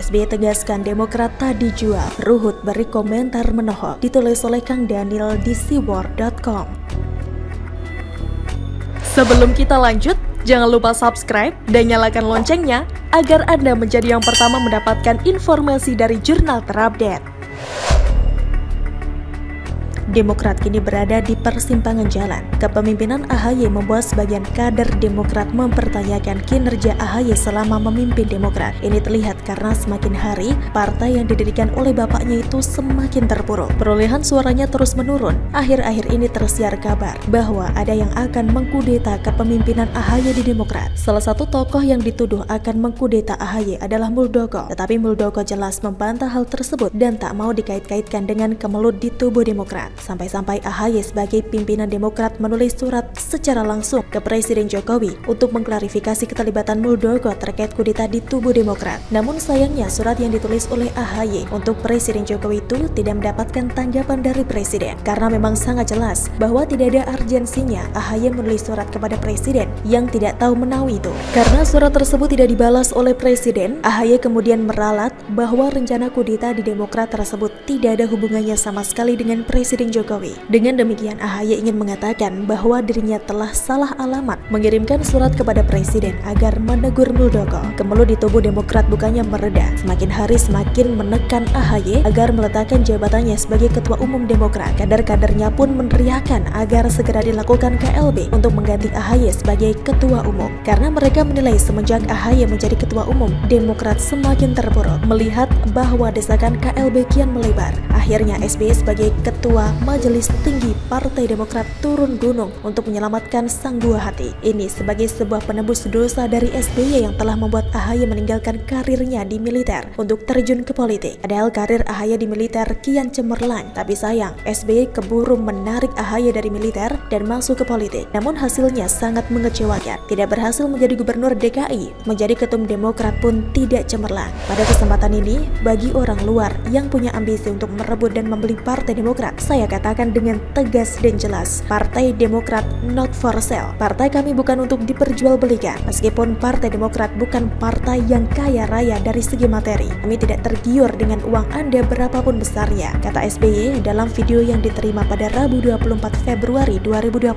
SBY tegaskan Demokrat tak dijual. Ruhut beri komentar menohok. Ditulis oleh Kang Daniel di siwar.com. Sebelum kita lanjut, jangan lupa subscribe dan nyalakan loncengnya agar Anda menjadi yang pertama mendapatkan informasi dari jurnal terupdate. Demokrat kini berada di persimpangan jalan. Kepemimpinan AHY membuat sebagian kader Demokrat mempertanyakan kinerja AHY selama memimpin Demokrat. Ini terlihat karena semakin hari, partai yang didirikan oleh bapaknya itu semakin terpuruk. Perolehan suaranya terus menurun. Akhir-akhir ini tersiar kabar bahwa ada yang akan mengkudeta kepemimpinan AHY di Demokrat. Salah satu tokoh yang dituduh akan mengkudeta AHY adalah Muldoko. Tetapi Muldoko jelas membantah hal tersebut dan tak mau dikait-kaitkan dengan kemelut di tubuh Demokrat. Sampai-sampai AHY sebagai pimpinan Demokrat menulis surat secara langsung ke Presiden Jokowi untuk mengklarifikasi keterlibatan Muldoko terkait kudeta di tubuh Demokrat. Namun sayangnya surat yang ditulis oleh AHY untuk Presiden Jokowi itu tidak mendapatkan tanggapan dari Presiden. Karena memang sangat jelas bahwa tidak ada urgensinya AHY menulis surat kepada Presiden yang tidak tahu menahu itu. Karena surat tersebut tidak dibalas oleh Presiden, AHY kemudian meralat bahwa rencana kudeta di Demokrat tersebut tidak ada hubungannya sama sekali dengan Presiden Jokowi. Dengan demikian, AHY ingin mengatakan bahwa dirinya telah salah alamat mengirimkan surat kepada Presiden agar menegur Muldoko. Kemelut di tubuh Demokrat bukannya mereda, semakin hari semakin menekan AHY agar meletakkan jabatannya sebagai Ketua Umum Demokrat. Kader-kadernya pun meneriakan agar segera dilakukan KLB untuk mengganti AHY sebagai Ketua Umum. Karena mereka menilai semenjak AHY menjadi Ketua Umum, Demokrat semakin terpuruk. Melihat bahwa desakan KLB kian melebar, akhirnya SBY sebagai Ketua Majelis Tinggi Partai Demokrat turun gunung untuk menyelamatkan sang buah hati. Ini sebagai sebuah penebus dosa dari SBY yang telah membuat AHY meninggalkan karirnya di militer untuk terjun ke politik. Padahal karir AHY di militer kian cemerlang, tapi sayang SBY keburu menarik AHY dari militer dan masuk ke politik. Namun hasilnya sangat mengecewakan. Tidak berhasil menjadi gubernur DKI, menjadi ketum Demokrat pun tidak cemerlang. Pada kesempatan ini, bagi orang luar yang punya ambisi untuk merebut dan membeli Partai Demokrat, saya katakan dengan tegas dan jelas, Partai Demokrat not for sale. Partai kami bukan untuk diperjualbelikan. Meskipun Partai Demokrat bukan partai yang kaya raya dari segi materi, kami tidak tergiur dengan uang Anda berapapun besarnya, kata SBY dalam video yang diterima pada Rabu 24 Februari 2021.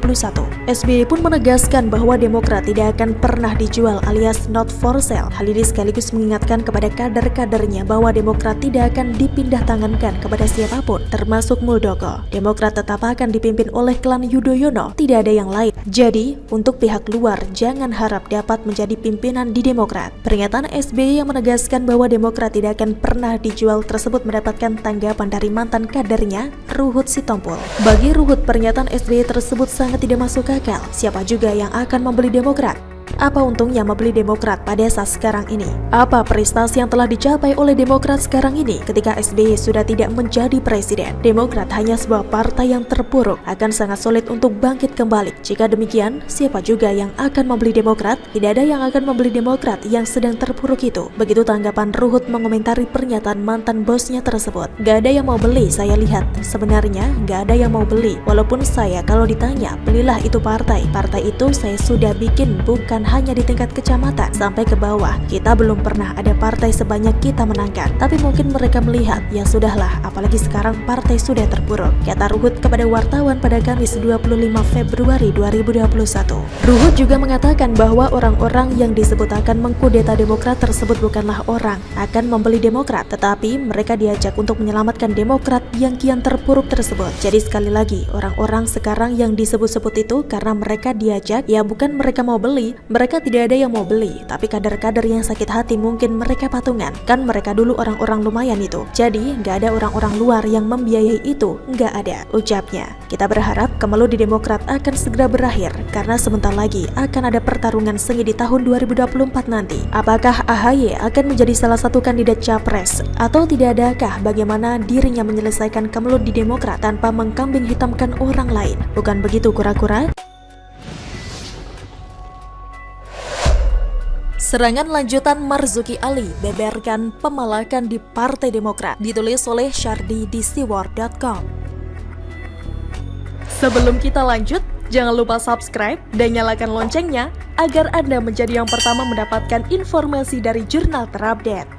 SBY pun menegaskan bahwa Demokrat tidak akan pernah dijual alias not for sale. Hal ini sekaligus mengingatkan kepada kader-kadernya bahwa Demokrat tidak akan dipindah tangankan kepada siapapun, termasuk Muldoko. Demokrat tetap akan dipimpin oleh klan Yudhoyono, tidak ada yang lain. Jadi, untuk pihak luar jangan harap dapat menjadi pimpinan di Demokrat. Pernyataan SBY yang menegaskan bahwa Demokrat tidak akan pernah dijual tersebut mendapatkan tanggapan dari mantan kadernya, Ruhut Sitompul. Bagi Ruhut, pernyataan SBY tersebut sangat tidak masuk akal. Siapa juga yang akan membeli Demokrat? Apa untungnya membeli Demokrat pada saat sekarang ini? Apa prestasi yang telah dicapai oleh Demokrat sekarang ini ketika SBY sudah tidak menjadi presiden? Demokrat hanya sebuah partai yang terpuruk, akan sangat sulit untuk bangkit kembali. Jika demikian, siapa juga yang akan membeli Demokrat? Tidak ada yang akan membeli Demokrat yang sedang terpuruk itu. Begitu tanggapan Ruhut mengomentari pernyataan mantan bosnya tersebut. Gak ada yang mau beli, saya lihat. Sebenarnya gak ada yang mau beli. Walaupun saya kalau ditanya, belilah itu partai. Partai itu saya sudah bikin, bukan hanya di tingkat kecamatan sampai ke bawah. Kita belum pernah ada partai sebanyak kita menangkan. Tapi mungkin mereka melihat, ya sudahlah, apalagi sekarang partai sudah terpuruk, kata Ruhut kepada wartawan pada Kamis 25 Februari 2021. Ruhut juga mengatakan bahwa orang-orang yang disebut akan mengkudeta Demokrat tersebut bukanlah orang akan membeli Demokrat, tetapi mereka diajak untuk menyelamatkan Demokrat yang kian terpuruk tersebut. Jadi sekali lagi, orang-orang sekarang yang disebut-sebut itu karena mereka diajak, ya bukan mereka mau beli. Mereka tidak ada yang mau beli, tapi kader-kader yang sakit hati mungkin mereka patungan. Kan mereka dulu orang-orang lumayan itu. Jadi nggak ada orang-orang luar yang membiayai itu, nggak ada, ucapnya. Kita berharap kemelut di Demokrat akan segera berakhir, karena sebentar lagi akan ada pertarungan sengit di tahun 2024 nanti. Apakah AHY akan menjadi salah satu kandidat capres? Atau tidak adakah bagaimana dirinya menyelesaikan kemelut di Demokrat tanpa mengkambing hitamkan orang lain? Bukan begitu kura-kura? Serangan lanjutan Marzuki Ali beberkan pemalakan di Partai Demokrat, ditulis oleh Syardi di siwar.com. Sebelum kita lanjut, jangan lupa subscribe dan nyalakan loncengnya agar Anda menjadi yang pertama mendapatkan informasi dari jurnal terupdate.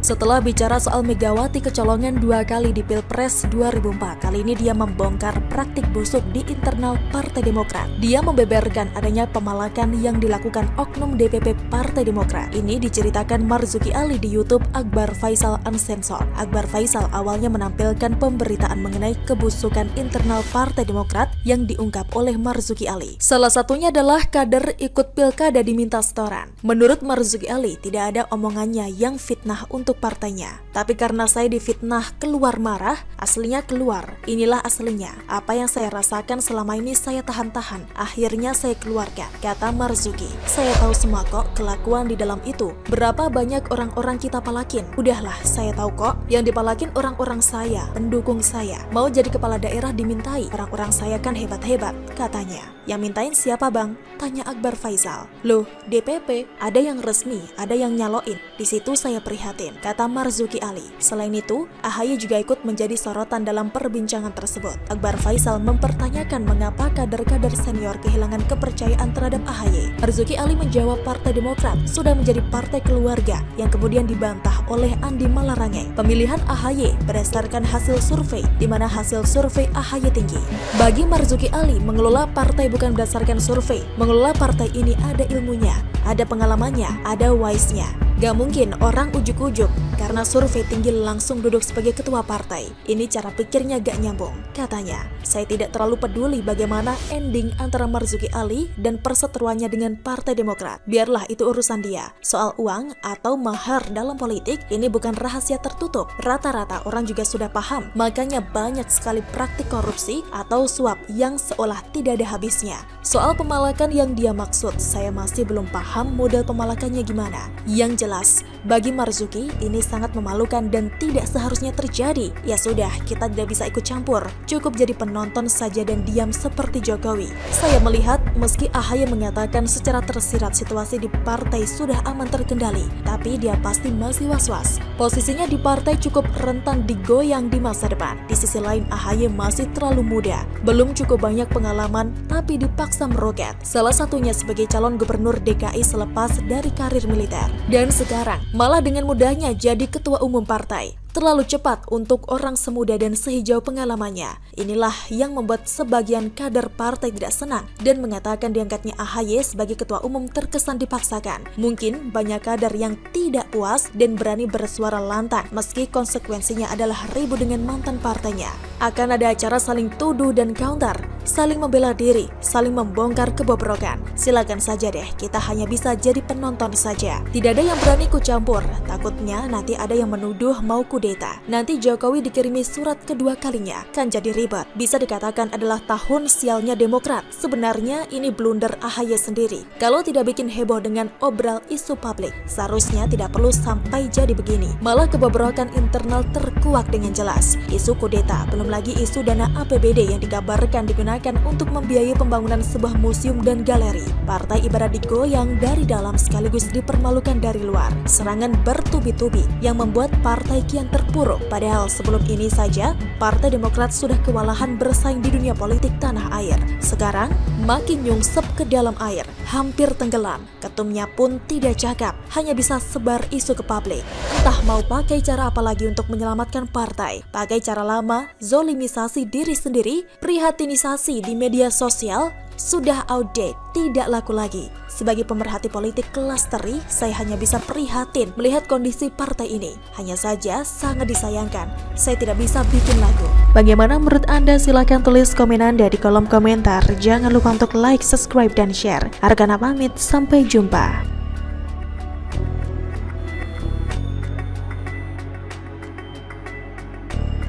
Setelah bicara soal Megawati kecolongan 2 kali di Pilpres 2004, kali ini dia membongkar praktik busuk di internal Partai Demokrat. Dia membeberkan adanya pemalakan yang dilakukan oknum DPP Partai Demokrat. Ini diceritakan Marzuki Ali di YouTube Akbar Faisal Uncensored. Akbar Faisal awalnya menampilkan pemberitaan mengenai kebusukan internal Partai Demokrat yang diungkap oleh Marzuki Ali. Salah satunya adalah kader ikut pilkada diminta setoran. Menurut Marzuki Ali, tidak ada omongannya yang fitnah untuk partainya. Tapi karena saya difitnah keluar marah, aslinya keluar. Inilah aslinya. Apa yang saya rasakan selama ini saya tahan-tahan. Akhirnya saya keluarkan, kata Marzuki. Saya tahu semua kok kelakuan di dalam itu. Berapa banyak orang-orang kita palakin. Udahlah, saya tahu kok. Yang dipalakin orang-orang saya, pendukung saya. Mau jadi kepala daerah dimintai. Orang-orang saya kan hebat-hebat, katanya. Yang mintain siapa bang? Tanya Akbar Faisal. Loh, DPP, ada yang resmi, ada yang nyaloin. Di situ saya prihatin, kata Marzuki Ali. Selain itu, AHY juga ikut menjadi sorotan dalam perbincangan tersebut. Akbar Faisal mempertanyakan mengapa kader-kader senior kehilangan kepercayaan terhadap AHY. Marzuki Ali menjawab Partai Demokrat sudah menjadi partai keluarga yang kemudian dibantah oleh Andi Malarangeng. Pemilihan AHY berdasarkan hasil survei, di mana hasil survei AHY tinggi. Bagi Marzuki Ali, mengelola partai bukan berdasarkan survei. Mengelola partai ini ada ilmunya, ada pengalamannya, ada wise-nya. Gak mungkin orang ujuk-ujuk karena survei tinggi langsung duduk sebagai ketua partai. Ini cara pikirnya gak nyambung. Katanya, saya tidak terlalu peduli bagaimana ending antara Marzuki Ali dan perseteruannya dengan Partai Demokrat. Biarlah itu urusan dia. Soal uang atau mahar dalam politik, ini bukan rahasia tertutup. Rata-rata orang juga sudah paham. Makanya banyak sekali praktik korupsi atau suap yang seolah tidak ada habisnya. Soal pemalakan yang dia maksud, saya masih belum paham model pemalakannya gimana. Yang jelas, bagi Marzuki ini sangat memalukan dan tidak seharusnya terjadi. Ya sudah, kita tidak bisa ikut campur. Cukup jadi penonton saja dan diam seperti Jokowi. Saya melihat meski AHY mengatakan secara tersirat situasi di partai sudah aman terkendali, tapi dia pasti masih was-was. Posisinya di partai cukup rentan digoyang di masa depan. Di sisi lain, AHY masih terlalu muda, belum cukup banyak pengalaman, tapi dipaksa meroket. Salah satunya sebagai calon gubernur DKI selepas dari karir militer. Dan sekarang malah dengan mudahnya jadi ketua umum partai. Terlalu cepat untuk orang semuda dan sehijau pengalamannya. Inilah yang membuat sebagian kader partai tidak senang dan mengatakan diangkatnya AHY sebagai ketua umum terkesan dipaksakan. Mungkin banyak kader yang tidak puas dan berani bersuara lantang meski konsekuensinya adalah ribut dengan mantan partainya. Akan ada acara saling tuduh dan counter, saling membela diri, saling membongkar kebobrokan. Silakan saja deh, kita hanya bisa jadi penonton saja. Tidak ada yang berani ikut campur, takutnya nanti ada yang menuduh mau kudeta. Nanti Jokowi dikirimi surat kedua kalinya, kan jadi ribet. Bisa dikatakan adalah tahun sialnya Demokrat. Sebenarnya ini blunder AHY sendiri. Kalau tidak bikin heboh dengan obral isu publik, seharusnya tidak perlu sampai jadi begini. Malah kebobrokan internal terkuak dengan jelas. Isu kudeta, belum lagi isu dana APBD yang dikabarkan digunakan untuk membiayai pembangunan sebuah museum dan galeri. Partai ibarat digoyang dari dalam sekaligus dipermalukan dari luar. Serangan bertubi-tubi yang membuat partai kian terpuruk. Padahal sebelum ini saja, Partai Demokrat sudah kewalahan bersaing di dunia politik tanah air. Sekarang, makin nyungsep ke dalam air, hampir tenggelam. Ketumnya pun tidak cakap, hanya bisa sebar isu ke publik. Entah mau pakai cara apa lagi untuk menyelamatkan partai. Pakai cara lama, zolimisasi diri sendiri, prihatinisasi di media sosial, sudah outdated, tidak laku lagi. Sebagai pemerhati politik kelas teri, saya hanya bisa prihatin melihat kondisi partai ini. Hanya saja sangat disayangkan, saya tidak bisa bikin lagu. Bagaimana menurut Anda? Silahkan tulis komen Anda di kolom komentar. Jangan lupa untuk like, subscribe, dan share. Argana pamit, sampai jumpa.